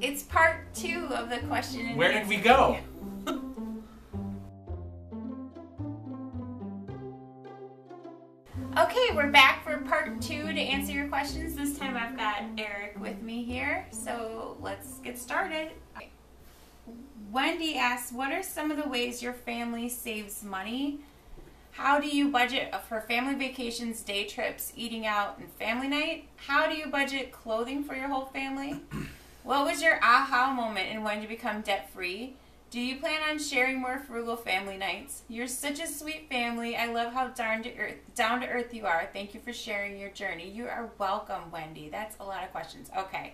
It's part 2 of the question and Where did we go? Okay, we're back for part 2 to answer your questions. This time I've got Eric with me here, so let's get started. Wendy asks, what are some of the ways your family saves money? How do you budget for family vacations, day trips, eating out, and family night? How do you budget clothing for your whole family? What was your aha moment and when you become debt-free? Do you plan on sharing more frugal family nights? You're such a sweet family. I love how down to earth you are. Thank you for sharing your journey. You are welcome, Wendy. That's a lot of questions. Okay.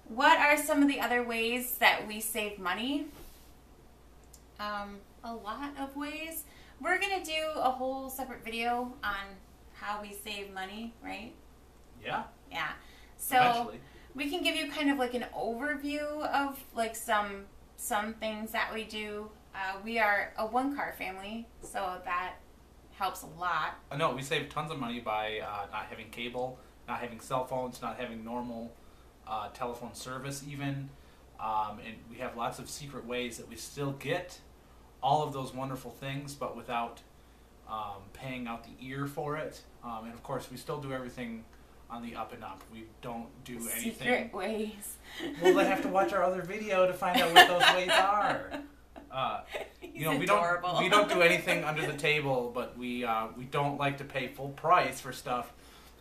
What are some of the other ways that we save money? A lot of ways. We're going to do a whole separate video on how we save money, right? Yeah. Yeah. So Eventually. we can give you kind of like an overview of like some things that we do. We are a one-car family, so that helps a lot. No, we save tons of money by not having cable, not having cell phones, not having normal telephone service even. And we have lots of secret ways that we still get all of those wonderful things, but without paying out the ear for it. And of course, we still do everything on the up and up. We don't do anything. Secret ways. Well, they have to watch our other video to find out what those ways are. He's we adorable. don't do anything under the table, but we don't like to pay full price for stuff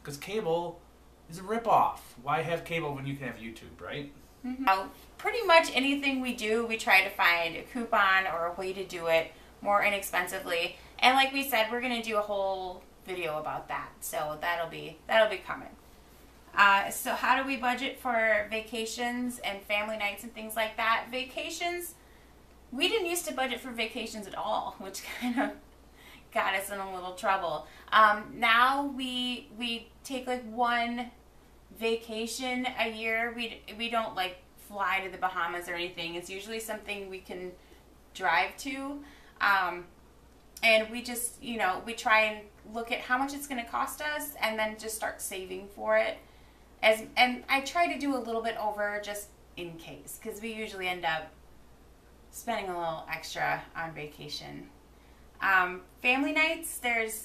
because cable is a ripoff. Why have cable when you can have YouTube, right? Mm-hmm. Pretty much anything we do, we try to find a coupon or a way to do it more inexpensively. And like we said, we're going to do a whole video about that, so that'll be coming. So how do we budget for vacations and family nights and things like that? Vacations, we didn't used to budget for vacations at all, which kind of got us in a little trouble. Now we take like one vacation a year. We don't like fly to the Bahamas or anything. It's usually something we can drive to. And we just, we try and look at how much it's going to cost us and then just start saving for it. And I try to do a little bit over just in case, because we usually end up spending a little extra on vacation. Family nights,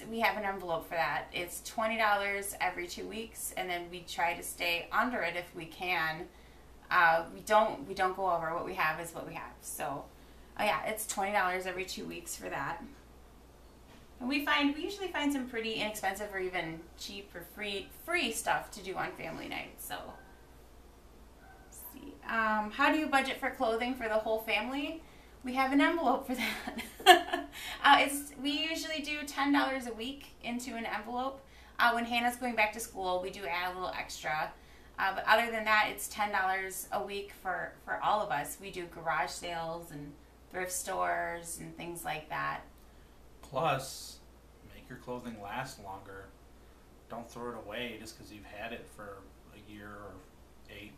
we have an envelope for that. It's $20 every 2 weeks, and then we try to stay under it if we can. We don't go over. What we have is what we have. So, yeah, it's $20 every 2 weeks for that. And we usually find some pretty inexpensive or even cheap or free stuff to do on family nights. So, let's see. How do you budget for clothing for the whole family? We have an envelope for that. We usually do $10 a week into an envelope. When Hannah's going back to school, we do add a little extra. But other than that, it's $10 a week for all of us. We do garage sales and thrift stores and things like that. Plus, make your clothing last longer. Don't throw it away just because you've had it for a year or 8.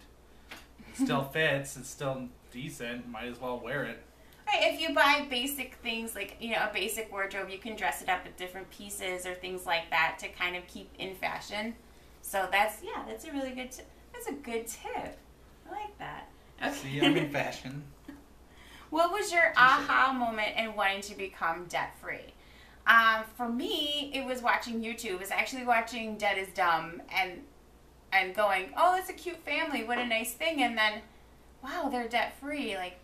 It still fits. It's still decent. Might as well wear it. Right, if you buy basic things like a basic wardrobe, you can dress it up with different pieces or things like that to kind of keep in fashion. So that's a really good that's a good tip. I like that. Okay. See, I'm in fashion. What was your aha moment in wanting to become debt-free? For me, it was watching YouTube. It was actually watching Dead is Dumb and going, oh, that's a cute family. What a nice thing. And then, wow, they're debt-free. Like,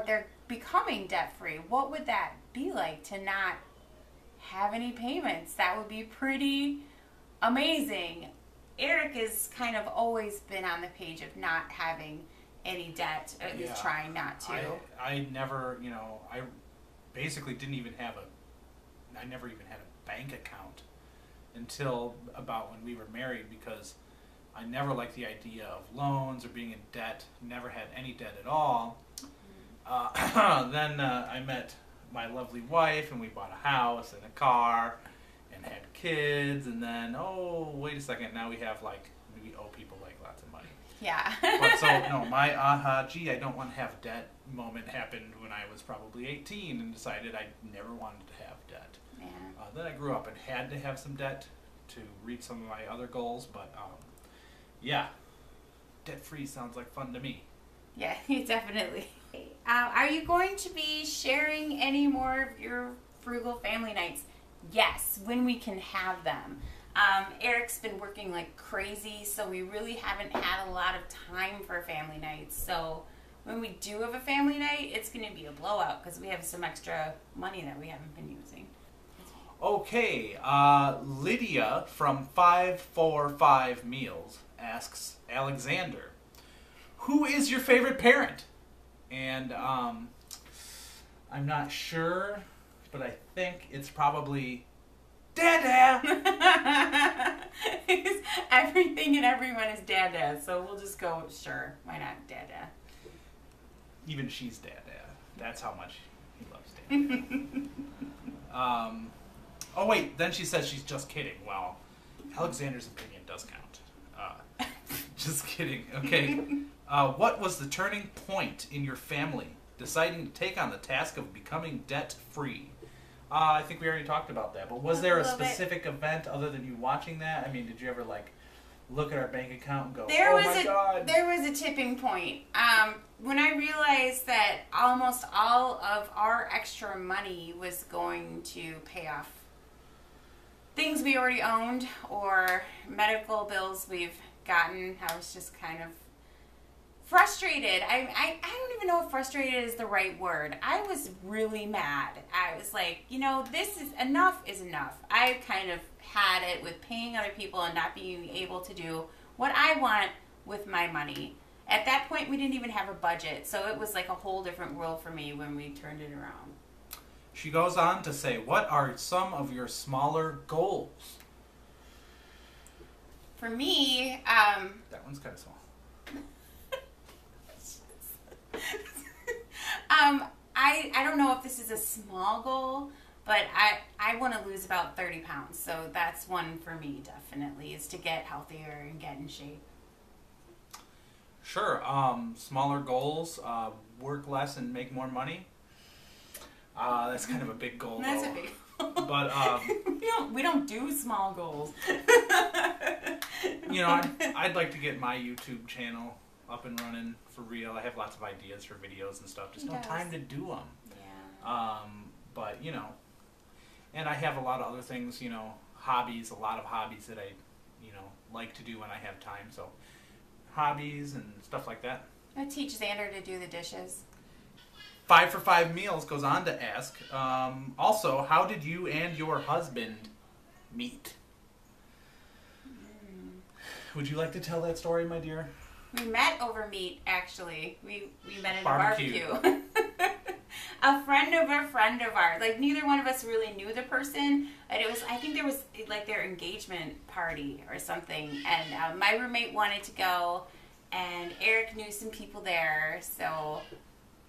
they're becoming debt-free. What would that be like to not have any payments? That would be pretty amazing. Eric has kind of always been on the page of not having any debt, or at least trying not to. I never, I basically didn't even have I never even had a bank account until about when we were married, because I never liked the idea of loans or being in debt. Never had any debt at all. Then I met my lovely wife, and we bought a house and a car and had kids, and then, oh, wait a second, now we owe people lots of money. Yeah. But so, no, my I don't want to have debt moment happened when I was probably 18 and decided I never wanted to have debt. Yeah. Then I grew up and had to have some debt to reach some of my other goals, but yeah. Debt-free sounds like fun to me. Yeah, definitely. Are you going to be sharing any more of your frugal family nights? Yes, when we can have them. Eric's been working like crazy, so we really haven't had a lot of time for family nights. So when we do have a family night, it's going to be a blowout because we have some extra money that we haven't been using. Okay, Lydia from 545 Meals asks Alexander, who is your favorite parent? And I'm not sure, but I think it's probably Dada. Everything and everyone is Dada, so we'll just go, sure, why not Dada? Even she's Dada. That's how much he loves Dada. Oh wait, then she says she's just kidding. Well, Alexander's opinion does count. Just kidding. Okay. What was the turning point in your family deciding to take on the task of becoming debt-free? I think we already talked about that, but was there a specific event other than you watching that? I mean, did you ever like look at our bank account and go, "Oh my God"? There was a tipping point. When I realized that almost all of our extra money was going to pay off things we already owned or medical bills we've gotten, I was just kind of frustrated. I don't even know if frustrated is the right word. I was really mad. I was like, this is enough. I kind of had it with paying other people and not being able to do what I want with my money. At that point, we didn't even have a budget, so it was like a whole different world for me when we turned it around. She goes on to say, what are some of your smaller goals? For me, that one's kind of small. I don't know if this is a small goal, but I want to lose about 30 pounds. So that's one for me, definitely, is to get healthier and get in shape. Sure. Smaller goals, work less and make more money. That's kind of a big goal. That's a big goal. But we don't do small goals. I'd like to get my YouTube channel up and running for real. I have lots of ideas for videos and stuff. Just no time to do them. Yeah. But and I have a lot of other things. Hobbies. A lot of hobbies that I, like to do when I have time. So hobbies and stuff like that. I teach Xander to do the dishes. 545 Meals goes on to ask, also, how did you and your husband meet? Would you like to tell that story, my dear? We met over meat, actually. We met at a barbecue. A friend of ours. Like, neither one of us really knew the person. And I think there was, like, their engagement party or something. And my roommate wanted to go, and Eric knew some people there, so...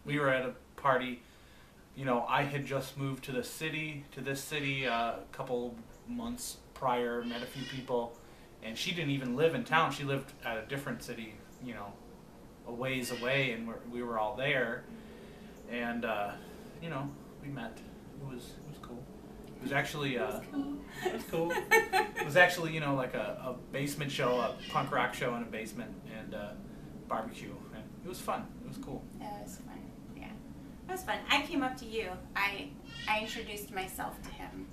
We were at a party. I had just moved to this city a couple months prior, met a few people, and she didn't even live in town. She lived at a different city, a ways away, and we were all there, and we met. It was cool. It was actually it was cool. It was actually like a basement show, a punk rock show in a basement, and barbecue, and it was fun. It was cool. Yeah, it was fun. Yeah, it was fun. I came up to you. I introduced myself to him.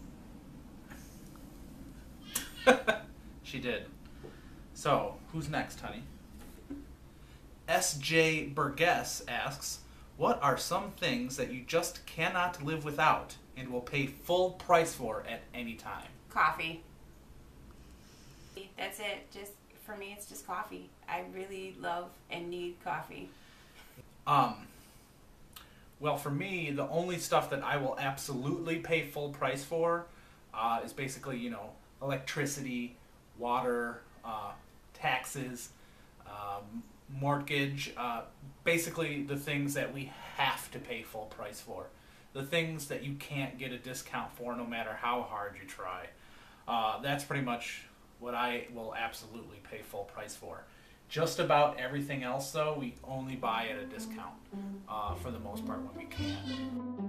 She did. So, who's next, honey? S.J. Burgess asks, what are some things that you just cannot live without and will pay full price for at any time? Coffee. That's it. Just for me, it's just coffee. I really love and need coffee. Well, for me, the only stuff that I will absolutely pay full price for is basically, electricity, water, taxes, mortgage, basically the things that we have to pay full price for. The things that you can't get a discount for no matter how hard you try. That's pretty much what I will absolutely pay full price for. Just about everything else, though, we only buy at a discount for the most part when we can.